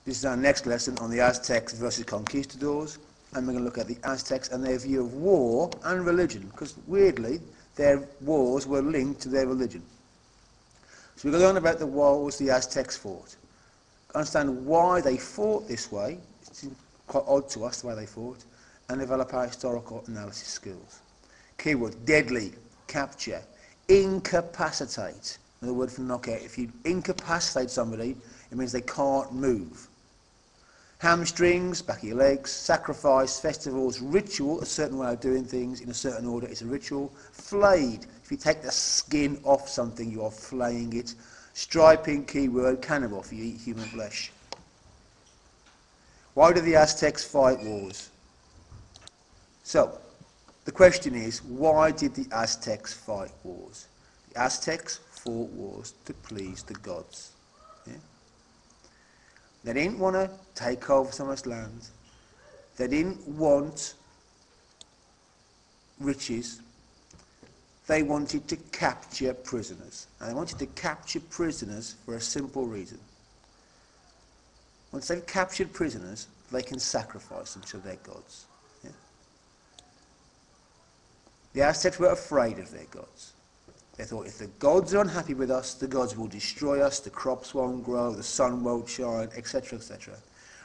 This is our next lesson on the Aztecs versus conquistadors, and we're going to look at the Aztecs and their view of war and religion, because weirdly their wars were linked to their religion. So we're going to learn about the wars the Aztecs fought, understand why they fought this way. It's quite odd to us the way they fought, and develop our historical analysis skills. Keywords: deadly, capture, incapacitate. Another word for knockout. If you incapacitate somebody, it means they can't move. Hamstrings, back of your legs, sacrifice, festivals, ritual, a certain way of doing things in a certain order is a ritual. Flayed, if you take the skin off something, you are flaying it. Striping, keyword, cannibal, if you eat human flesh. Why do the Aztecs fight wars? So, the question is, why did the Aztecs fight wars? The Aztecs fought wars to please the gods. Yeah? They didn't want to take over someone's land. They didn't want riches. They wanted to capture prisoners. And they wanted to capture prisoners for a simple reason. Once they've captured prisoners, they can sacrifice them to their gods. Yeah? The Aztecs were afraid of their gods. They thought, if the gods are unhappy with us, the gods will destroy us, the crops won't grow, the sun won't shine, etc., etc.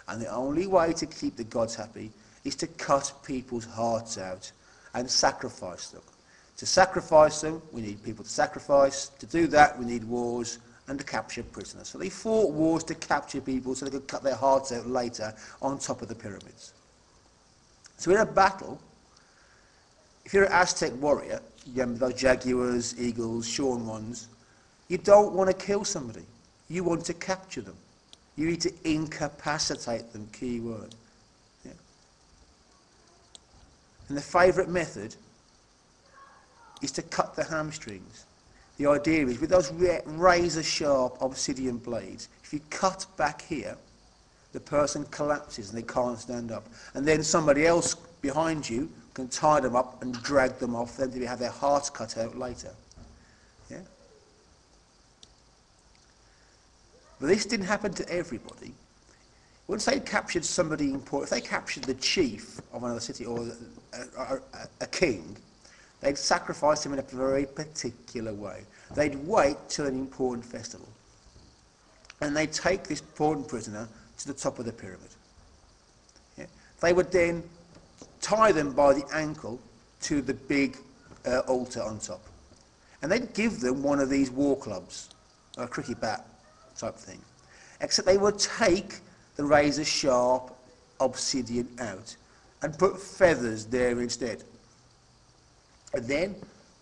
And the only way to keep the gods happy is to cut people's hearts out and sacrifice them. To sacrifice them, we need people to sacrifice. To do that, we need wars and to capture prisoners. So they fought wars to capture people so they could cut their hearts out later on top of the pyramids. So in a battle, if you're an Aztec warrior, you remember those jaguars, eagles, shorn ones, you don't want to kill somebody. You want to capture them. You need to incapacitate them, key word. Yeah. And the favourite method is to cut the hamstrings. The idea is, with those razor-sharp obsidian blades, if you cut back here, the person collapses and they can't stand up. And then somebody else behind you can tie them up and drag them off, then to have their hearts cut out later. Yeah? But this didn't happen to everybody. Once they captured somebody important, if they captured the chief of another city or a king, they'd sacrifice him in a very particular way. They'd wait till an important festival. And they'd take this important prisoner to the top of the pyramid. Yeah? They would then tie them by the ankle to the big altar on top. And they'd give them one of these war clubs, a cricket bat type thing. Except they would take the razor-sharp obsidian out and put feathers there instead. And then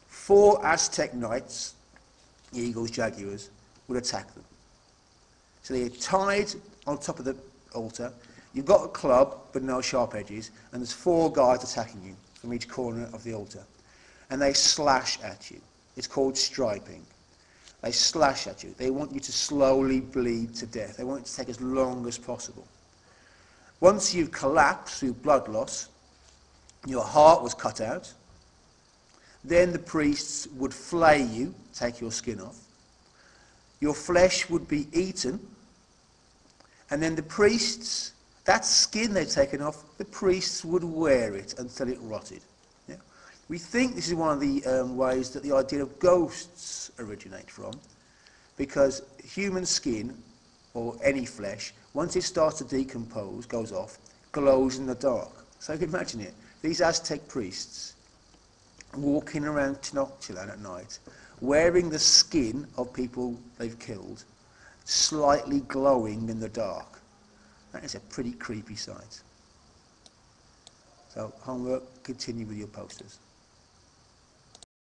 4 Aztec knights, eagles, jaguars, would attack them. So they're tied on top of the altar. You've got a club, but no sharp edges, and there's 4 guys attacking you from each corner of the altar. And they slash at you. It's called striping. They slash at you. They want you to slowly bleed to death. They want it to take as long as possible. Once you've collapsed through blood loss, your heart was cut out, then the priests would flay you, take your skin off. Your flesh would be eaten, and then the priests, that skin they'd taken off, the priests would wear it until it rotted. Yeah? We think this is one of the ways that the idea of ghosts originate from, because human skin, or any flesh, once it starts to decompose, goes off, glows in the dark. So you can imagine it. These Aztec priests walking around Tenochtitlan at night, wearing the skin of people they've killed, slightly glowing in the dark. That is a pretty creepy sight. So homework, continue with your posters.